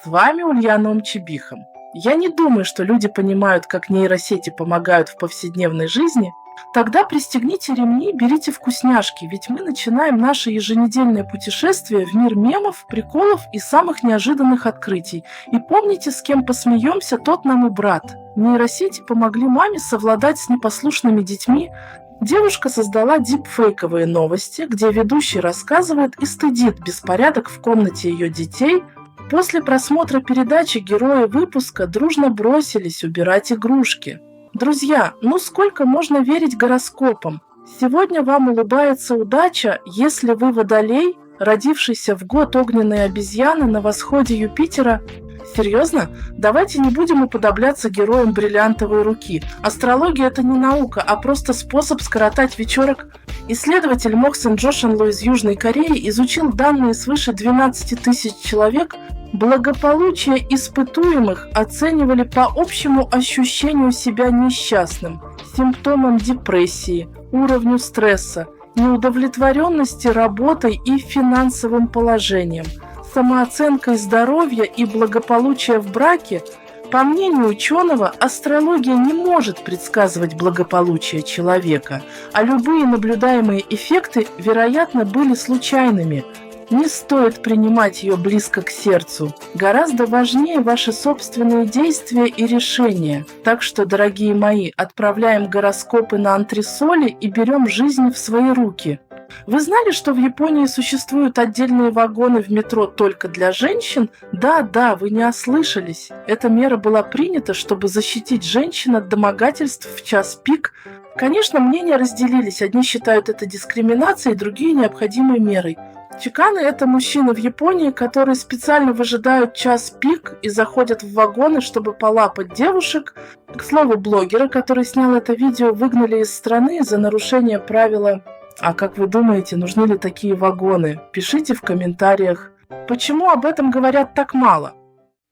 С вами Ульяна Умчебиха. Я не думаю, что люди понимают, как нейросети помогают в повседневной жизни. Тогда пристегните ремни, берите вкусняшки, ведь мы начинаем наше еженедельное путешествие в мир мемов, приколов и самых неожиданных открытий. И помните, с кем посмеемся, тот нам и брат. Нейросети помогли маме совладать с непослушными детьми. Девушка создала дипфейковые новости, где ведущий рассказывает и стыдит беспорядок в комнате ее детей. После просмотра передачи герои выпуска дружно бросились убирать игрушки. Друзья, сколько можно верить гороскопам? Сегодня вам улыбается удача, если вы водолей, родившийся в год огненной обезьяны на восходе Юпитера. Серьезно? Давайте не будем уподобляться героям бриллиантовой руки. Астрология – это не наука, а просто способ скоротать вечерок. Исследователь Моксен Джошенло из Южной Кореи изучил данные свыше 12 тысяч человек. Благополучие испытуемых оценивали по общему ощущению себя несчастным, симптомам депрессии, уровню стресса, неудовлетворенности работой и финансовым положением, самооценкой здоровья и благополучия в браке. По мнению ученого, астрология не может предсказывать благополучие человека, а любые наблюдаемые эффекты, вероятно, были случайными. Не стоит принимать ее близко к сердцу. Гораздо важнее ваши собственные действия и решения. Так что, дорогие мои, отправляем гороскопы на антресоли и берем жизнь в свои руки. Вы знали, что в Японии существуют отдельные вагоны в метро только для женщин? Да, вы не ослышались. Эта мера была принята, чтобы защитить женщин от домогательств в час пик. Конечно, мнения разделились. Одни считают это дискриминацией, другие – необходимой мерой. Чиканы – это мужчины в Японии, которые специально выжидают час пик и заходят в вагоны, чтобы полапать девушек. К слову, блогера, который снял это видео, выгнали из страны за нарушение правила. А как вы думаете, нужны ли такие вагоны? Пишите в комментариях. Почему об этом говорят так мало?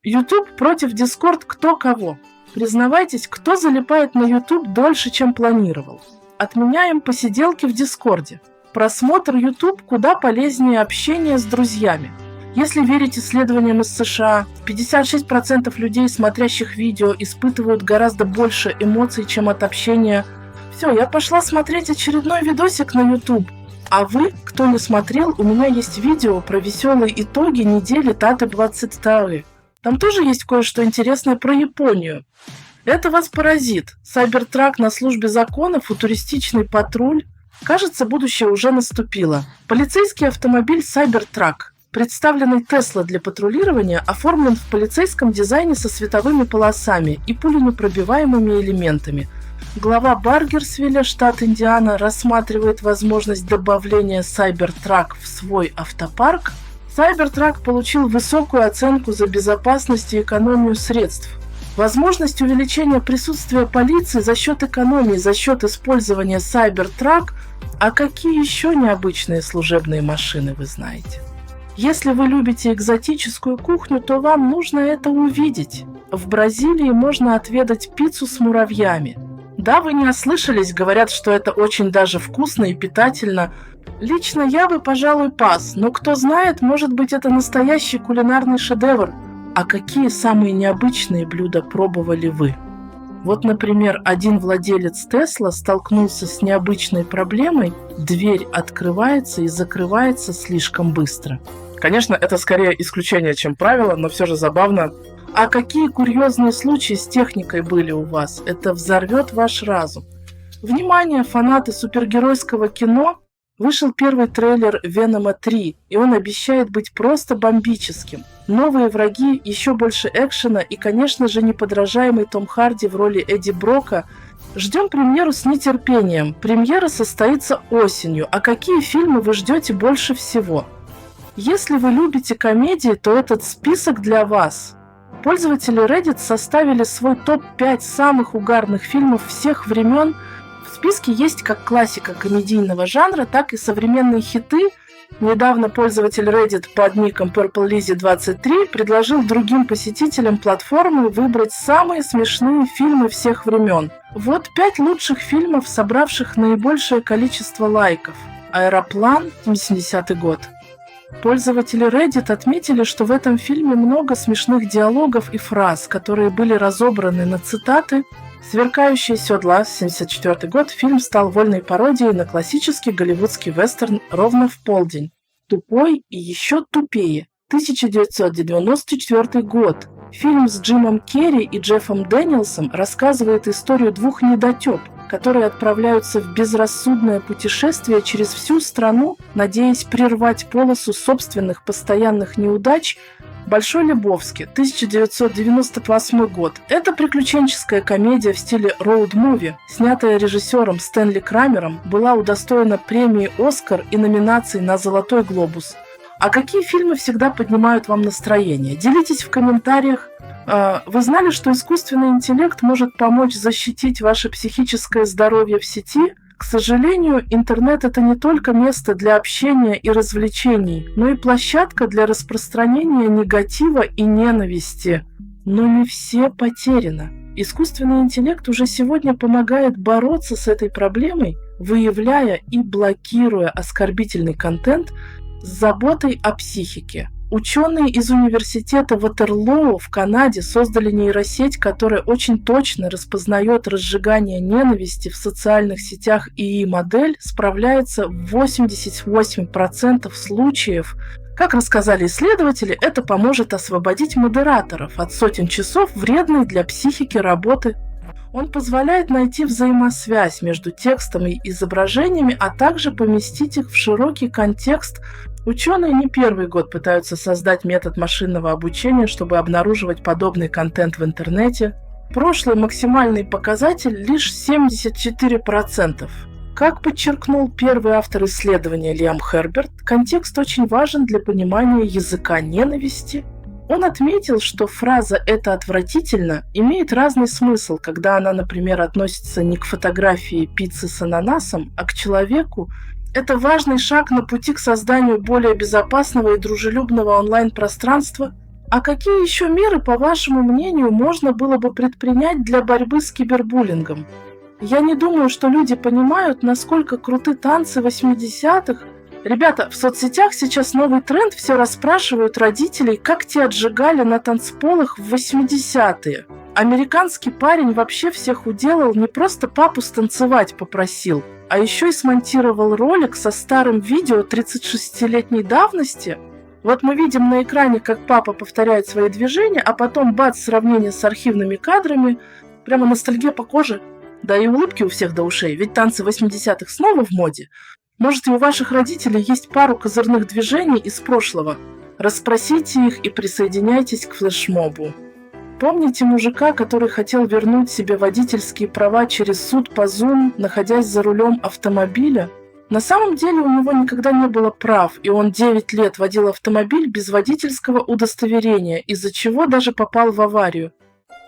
YouTube против Discord кто кого? Признавайтесь, кто залипает на YouTube дольше, чем планировал? Отменяем посиделки в Дискорде. Просмотр YouTube куда полезнее общения с друзьями. Если верить исследованиям из США, 56% людей, смотрящих видео, испытывают гораздо больше эмоций, чем от общения. Все, я пошла смотреть очередной видосик на YouTube. А вы, кто не смотрел, у меня есть видео про веселые итоги недели Таты 22. Там тоже есть кое-что интересное про Японию. Это вас поразит. Сайбертрак на службе закона, футуристичный патруль. Кажется, будущее уже наступило. Полицейский автомобиль Cybertruck, представленный Tesla для патрулирования, оформлен в полицейском дизайне со световыми полосами и пуленепробиваемыми элементами. Глава Баргерсвилля, штат Индиана, рассматривает возможность добавления Cybertruck в свой автопарк. Cybertruck получил высокую оценку за безопасность и экономию средств. Возможность увеличения присутствия полиции за счет экономии, за счет использования Cybertruck. А какие еще необычные служебные машины вы знаете? Если вы любите экзотическую кухню, то вам нужно это увидеть. В Бразилии можно отведать пиццу с муравьями. Да, вы не ослышались, говорят, что это очень даже вкусно и питательно. Лично я бы, пожалуй, пас, но кто знает, может быть, это настоящий кулинарный шедевр. А какие самые необычные блюда пробовали вы? Вот, например, один владелец Tesla столкнулся с необычной проблемой: дверь открывается и закрывается слишком быстро. Конечно, это скорее исключение, чем правило, но все же забавно. А какие курьезные случаи с техникой были у вас? Это взорвет ваш разум. Внимание, фанаты супергеройского кино! Вышел первый трейлер Венома 3, и он обещает быть просто бомбическим. Новые враги, еще больше экшена и, конечно же, неподражаемый Том Харди в роли Эдди Брока. Ждем премьеру с нетерпением. Премьера состоится осенью. А какие фильмы вы ждете больше всего? Если вы любите комедии, то этот список для вас. Пользователи Reddit составили свой топ-5 самых угарных фильмов всех времен. В списке есть как классика комедийного жанра, так и современные хиты. Недавно пользователь Reddit под ником PurpleLizzy23 предложил другим посетителям платформы выбрать самые смешные фильмы всех времен. Вот 5 лучших фильмов, собравших наибольшее количество лайков. «Аэроплан», 70-й год. Пользователи Reddit отметили, что в этом фильме много смешных диалогов и фраз, которые были разобраны на цитаты. «Сверкающие седла», 1974 год, фильм стал вольной пародией на классический голливудский вестерн «Ровно в полдень». «Тупой и еще тупее», 1994 год. Фильм с Джимом Керри и Джеффом Дэниелсом рассказывает историю двух недотёп, которые отправляются в безрассудное путешествие через всю страну, надеясь прервать полосу собственных постоянных неудач. «Большой Лебовски», 1998 год. Это приключенческая комедия в стиле роуд-муви, снятая режиссером Стэнли Крамером, была удостоена премии «Оскар» и номинаций на «Золотой глобус». А какие фильмы всегда поднимают вам настроение? Делитесь в комментариях. Вы знали, что искусственный интеллект может помочь защитить ваше психическое здоровье в сети? К сожалению, интернет – это не только место для общения и развлечений, но и площадка для распространения негатива и ненависти. Но не все потеряно. Искусственный интеллект уже сегодня помогает бороться с этой проблемой, выявляя и блокируя оскорбительный контент с заботой о психике. Ученые из университета Ватерлоу в Канаде создали нейросеть, которая очень точно распознает разжигание ненависти в социальных сетях, и модель справляется в 88% случаев. Как рассказали исследователи, это поможет освободить модераторов от сотен часов вредной для психики работы. Он позволяет найти взаимосвязь между текстом и изображениями, а также поместить их в широкий контекст. Ученые не первый год пытаются создать метод машинного обучения, чтобы обнаруживать подобный контент в интернете. Прошлый максимальный показатель лишь 74%. Как подчеркнул первый автор исследования Лиам Херберт, контекст очень важен для понимания языка ненависти. Он отметил, что фраза «это отвратительно» имеет разный смысл, когда она, например, относится не к фотографии пиццы с ананасом, а к человеку. Это важный шаг на пути к созданию более безопасного и дружелюбного онлайн-пространства. А какие еще меры, по вашему мнению, можно было бы предпринять для борьбы с кибербуллингом? Я не думаю, что люди понимают, насколько круты танцы 80-х. Ребята, в соцсетях сейчас новый тренд, все расспрашивают родителей, как те отжигали на танцполах в 80-е. Американский парень вообще всех уделал, не просто папу станцевать попросил, а еще и смонтировал ролик со старым видео 36-летней давности. Вот мы видим на экране, как папа повторяет свои движения, а потом бац, сравнение с архивными кадрами. Прямо ностальгия по коже. Да и улыбки у всех до ушей, ведь танцы 80-х снова в моде. Может, и у ваших родителей есть пару козырных движений из прошлого. Расспросите их и присоединяйтесь к флешмобу. Помните мужика, который хотел вернуть себе водительские права через суд по Zoom, находясь за рулем автомобиля? На самом деле у него никогда не было прав, и он 9 лет водил автомобиль без водительского удостоверения, из-за чего даже попал в аварию.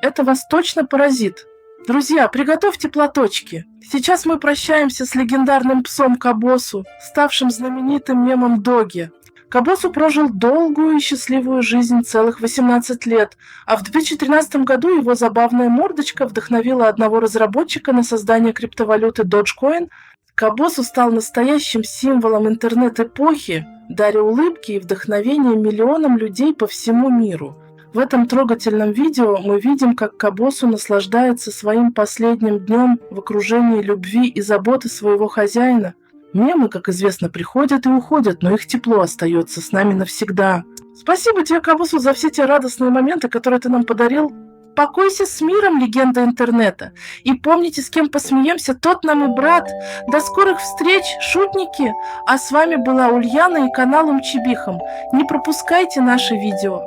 Это вас точно поразит. Друзья, приготовьте платочки. Сейчас мы прощаемся с легендарным псом Кабосу, ставшим знаменитым мемом Доги. Кабосу прожил долгую и счастливую жизнь, целых 18 лет, а в 2013 году его забавная мордочка вдохновила одного разработчика на создание криптовалюты Dogecoin. Кабосу стал настоящим символом интернет-эпохи, даря улыбки и вдохновение миллионам людей по всему миру. В этом трогательном видео мы видим, как Кабосу наслаждается своим последним днем в окружении любви и заботы своего хозяина. Мемы, как известно, приходят и уходят, но их тепло остается с нами навсегда. Спасибо тебе, Кабосу, за все те радостные моменты, которые ты нам подарил. Покойся с миром, легенда интернета. И помните, с кем посмеемся, тот нам и брат. До скорых встреч, шутники. А с вами была Ульяна и канал Умчибихом. Не пропускайте наши видео.